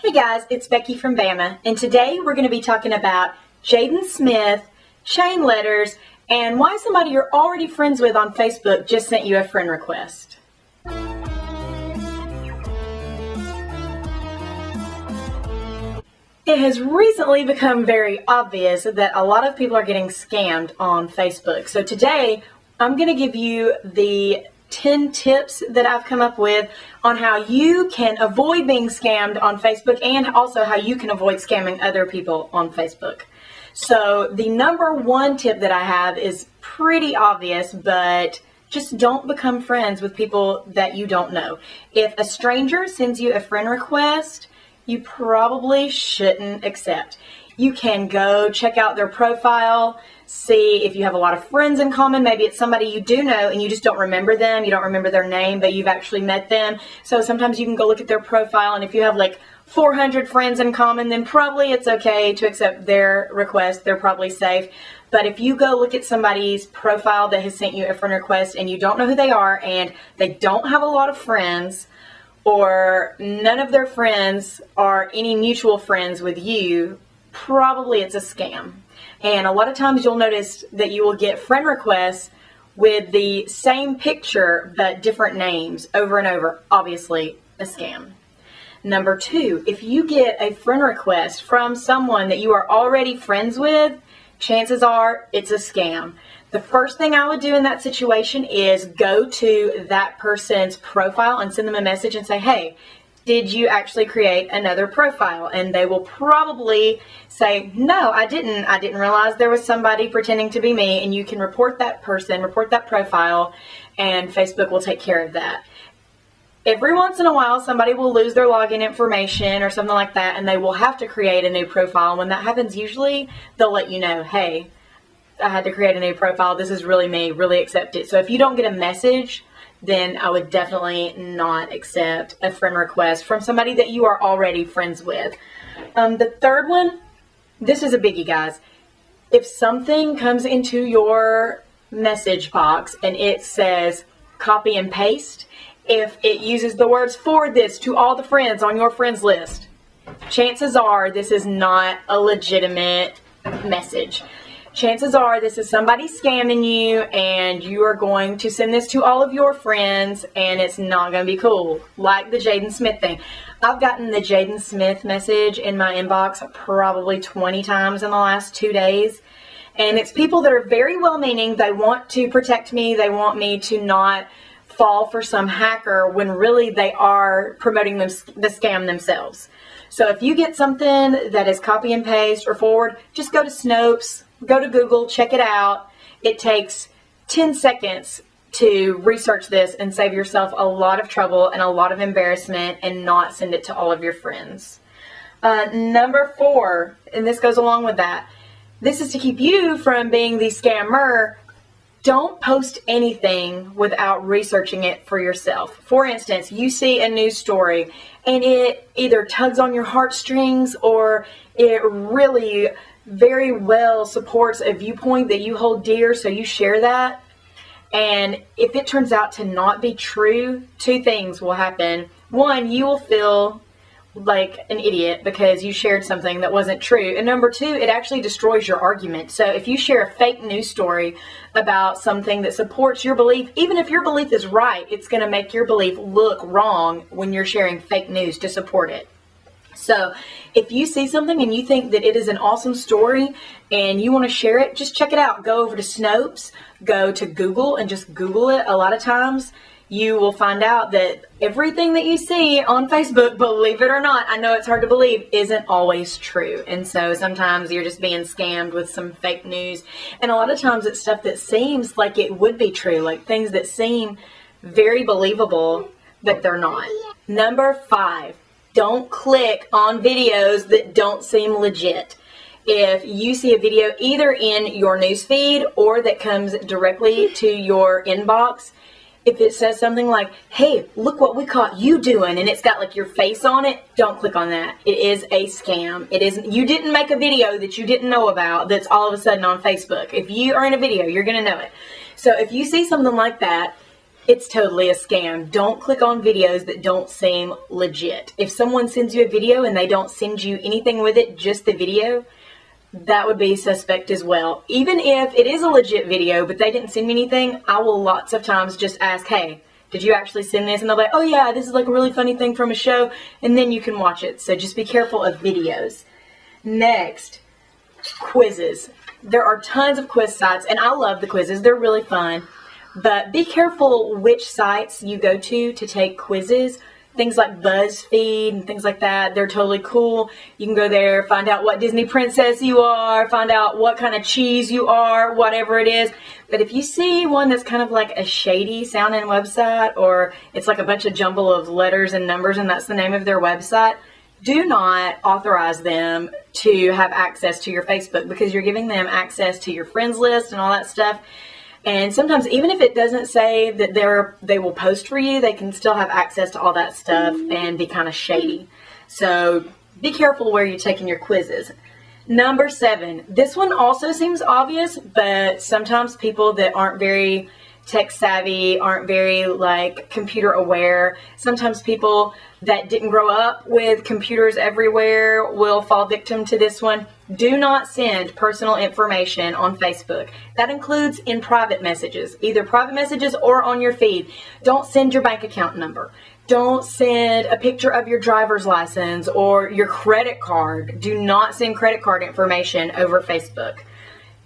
Hey guys, it's Becky from Bama, and today we're going to be talking about Jaden Smith, chain letters, and why somebody you're already friends with on Facebook just sent you a friend request. It has recently become very obvious that a lot of people are getting scammed on Facebook. So today I'm going to give you the 10 tips that I've come up with on how you can avoid being scammed on Facebook and also how you can avoid scamming other people on Facebook. So the number one tip that I have is pretty obvious, but just don't become friends with people that you don't know. If a stranger sends you a friend request, you probably shouldn't accept. You can go check out their profile, see if you have a lot of friends in common. Maybe it's somebody you do know and you just don't remember them. You don't remember their name, but you've actually met them. So sometimes you can go look at their profile, and if you have like 400 friends in common, then probably it's okay to accept their request. They're probably safe. But if you go look at somebody's profile that has sent you a friend request and you don't know who they are and they don't have a lot of friends, or none of their friends are any mutual friends with you, probably it's a scam. And a lot of times you'll notice that you will get friend requests with the same picture but different names over and over. Obviously a scam. Number two, if you get a friend request from someone that you are already friends with, chances are it's a scam. The first thing I would do in that situation is go to that person's profile and send them a message and say, hey, did you actually create another profile? And they will probably say, no, I didn't. I didn't realize there was somebody pretending to be me. And you can report that person, report that profile, and Facebook will take care of that. Every once in a while, somebody will lose their login information or something like that, and they will have to create a new profile. When that happens, usually they'll let you know, hey, I had to create a new profile. This is really me. Really accept it. So if you don't get a message, then I would definitely not accept a friend request from somebody that you are already friends with. The third one, this is a biggie, guys. If something comes into your message box and it says copy and paste, if it uses the words forward this to all the friends on your friends list, chances are this is not a legitimate message. Chances are this is somebody scamming you, and you are going to send this to all of your friends, and it's not going to be cool. Like the Jaden Smith thing. I've gotten the Jaden Smith message in my inbox probably 20 times in the last 2 days. And it's people that are very well-meaning. They want to protect me. They want me to not fall for some hacker when really they are promoting the scam themselves. So if you get something that is copy and paste or forward, just go to Snopes. Go to Google, check it out. It takes 10 seconds to research this and save yourself a lot of trouble and a lot of embarrassment and not send it to all of your friends. Number 4, and this goes along with that, this is to keep you from being the scammer. Don't post anything without researching it for yourself. For instance, you see a news story and it either tugs on your heartstrings or it really very well supports a viewpoint that you hold dear, so you share that. And if it turns out to not be true, 2 things will happen. 1, you will feel like an idiot because you shared something that wasn't true. And number 2, it actually destroys your argument. So if you share a fake news story about something that supports your belief, even if your belief is right, it's going to make your belief look wrong when you're sharing fake news to support it. So if you see something and you think that it is an awesome story and you want to share it, just check it out. Go over to Snopes, go to Google and just Google it. A lot of times you will find out that everything that you see on Facebook, believe it or not, I know it's hard to believe, isn't always true. And so sometimes you're just being scammed with some fake news. And a lot of times it's stuff that seems like it would be true, like things that seem very believable, but they're not. Number 5. Don't click on videos that don't seem legit. If you see a video either in your newsfeed or that comes directly to your inbox, if it says something like, hey, look what we caught you doing, and it's got like your face on it, don't click on that. It is a scam. You didn't make a video that you didn't know about that's all of a sudden on Facebook. If you are in a video, you're going to know it. So if you see something like that, It's totally a scam. Don't click on videos that don't seem legit. If someone sends you a video and they don't send you anything with it, just the video, that would be suspect as well. Even if it is a legit video, but they didn't send me anything, I will lots of times just ask, hey, did you actually send this? And they'll be like, oh yeah, this is like a really funny thing from a show, and then you can watch it. So just be careful of videos. Next, quizzes. There are tons of quiz sites, and I love the quizzes. They're really fun. But be careful which sites you go to take quizzes. Things like BuzzFeed and things like that, they're totally cool. You can go there, find out what Disney princess you are, find out what kind of cheese you are, whatever it is. But if you see one that's kind of like a shady sounding website, or it's like a bunch of jumble of letters and numbers and that's the name of their website, do not authorize them to have access to your Facebook, because you're giving them access to your friends list and all that stuff. And sometimes, even if it doesn't say that they will post for you, they can still have access to all that stuff and be kind of shady. So be careful where you're taking your quizzes. Number 7. This one also seems obvious, but sometimes people that aren't very tech savvy, aren't very like computer aware, sometimes people that didn't grow up with computers everywhere will fall victim to this one. Do not send personal information on Facebook. That includes in private messages, either private messages or on your feed. Don't send your bank account number. Don't send a picture of your driver's license or your credit card. Do not send credit card information over Facebook.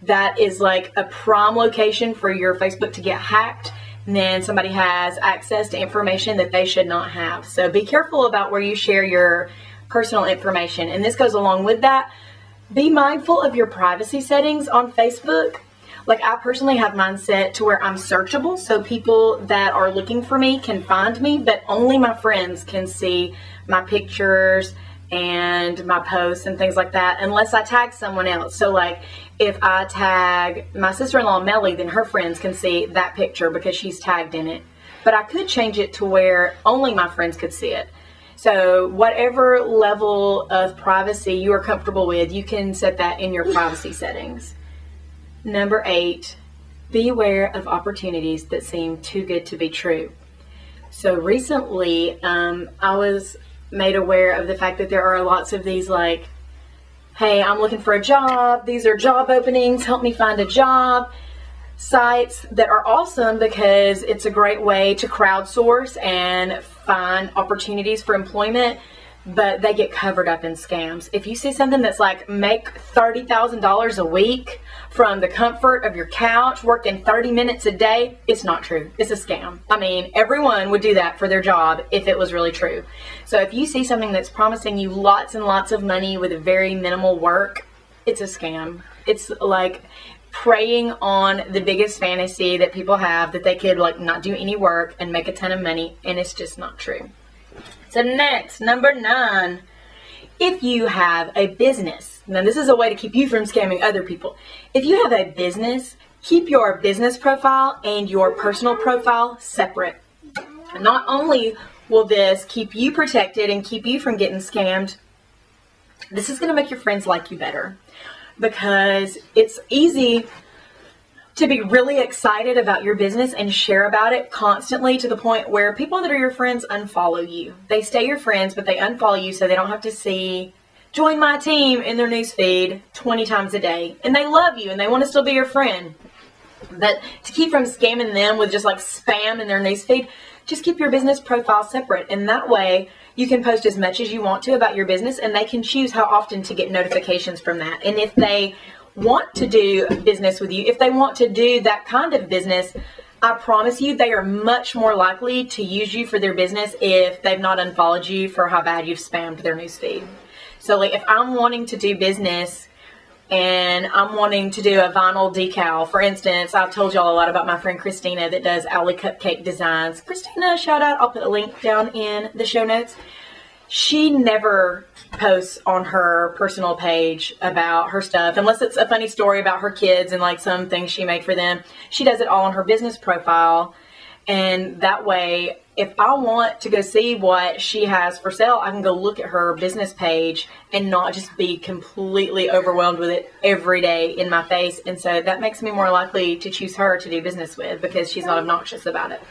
That is like a prime location for your Facebook to get hacked, and then somebody has access to information that they should not have. So be careful about where you share your personal information. And this goes along with that. Be mindful of your privacy settings on Facebook. Like, I personally have mine set to where I'm searchable, so people that are looking for me can find me, but only my friends can see my pictures and my posts and things like that, unless I tag someone else. So like, if I tag my sister-in-law Melly, then her friends can see that picture because she's tagged in it. But I could change it to where only my friends could see it. So whatever level of privacy you are comfortable with, you can set that in your privacy settings. Number 8, be aware of opportunities that seem too good to be true. So recently, I was made aware of the fact that there are lots of these like, hey, I'm looking for a job, these are job openings, help me find a job, sites that are awesome because it's a great way to crowdsource and find opportunities for employment, but they get covered up in scams. If you see something that's like, make $30,000 a week from the comfort of your couch, working 30 minutes a day, it's not true. It's a scam. I mean, everyone would do that for their job if it was really true. So if you see something that's promising you lots and lots of money with very minimal work, it's a scam. It's like preying on the biggest fantasy that people have, that they could like not do any work and make a ton of money, and it's just not true. So next, number 9, if you have a business, now this is a way to keep you from scamming other people. If you have a business, keep your business profile and your personal profile separate. And not only will this keep you protected and keep you from getting scammed, this is going to make your friends like you better, because it's easy to be really excited about your business and share about it constantly, to the point where people that are your friends unfollow you. They stay your friends, but they unfollow you so they don't have to see join my team in their newsfeed 20 times a day. And they love you and they want to still be your friend. But to keep from scamming them with just like spam in their newsfeed, just keep your business profile separate. And that way you can post as much as you want to about your business, and they can choose how often to get notifications from that. And if they want to do business with you, if they want to do that kind of business, I promise you they are much more likely to use you for their business if they've not unfollowed you for how bad you've spammed their newsfeed. So like, if I'm wanting to do business and I'm wanting to do a vinyl decal, for instance, I've told y'all a lot about my friend Christina that does Owly Cupcake Designs. Christina, shout out. I'll put a link down in the show notes. She never posts on her personal page about her stuff, unless it's a funny story about her kids and like some things she made for them. She does it all on her business profile, and that way, if I want to go see what she has for sale, I can go look at her business page and not just be completely overwhelmed with it every day in my face. And so that makes me more likely to choose her to do business with, because she's not obnoxious about it.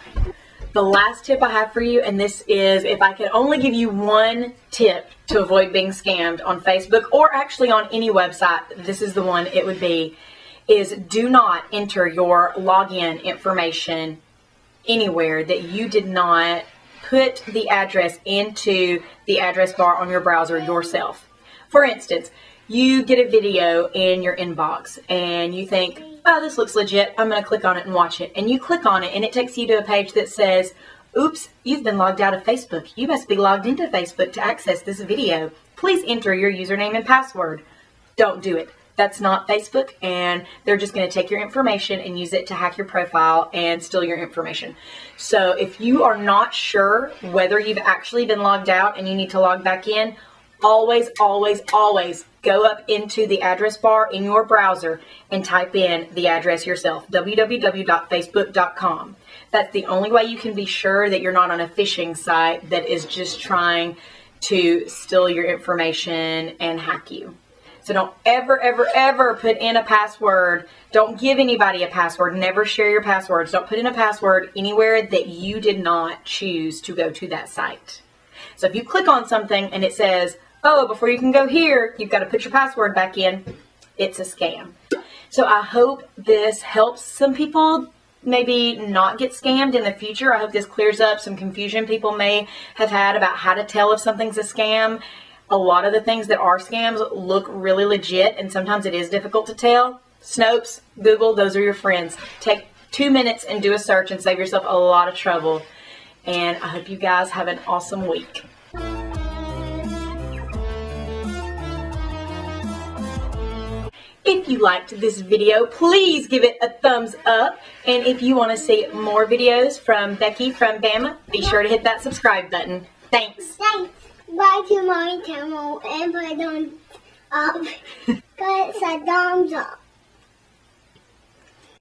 The last tip I have for you, and this is, if I could only give you one tip to avoid being scammed on Facebook or actually on any website, this is the one it would be, is do not enter your login information anywhere that you did not put the address into the address bar on your browser yourself. For instance, you get a video in your inbox and you think, oh, this looks legit, I'm going to click on it and watch it. And you click on it and it takes you to a page that says, oops, you've been logged out of Facebook. You must be logged into Facebook to access this video. Please enter your username and password. Don't do it. That's not Facebook, and they're just going to take your information and use it to hack your profile and steal your information. So if you are not sure whether you've actually been logged out and you need to log back in, always, always, always go up into the address bar in your browser and type in the address yourself, www.facebook.com. That's the only way you can be sure that you're not on a phishing site that is just trying to steal your information and hack you. So don't ever, ever, ever put in a password. Don't give anybody a password. Never share your passwords. Don't put in a password anywhere that you did not choose to go to that site. So if you click on something and it says, oh, before you can go here, you've got to put your password back in, it's a scam. So I hope this helps some people maybe not get scammed in the future. I hope this clears up some confusion people may have had about how to tell if something's a scam. A lot of the things that are scams look really legit, and sometimes it is difficult to tell. Snopes, Google, those are your friends. Take 2 minutes and do a search and save yourself a lot of trouble. And I hope you guys have an awesome week. If you liked this video, please give it a thumbs up. And if you want to see more videos from Becky from Bama, be sure to hit that subscribe button. Thanks. Thanks. Bye to my channel and put on thumbs up.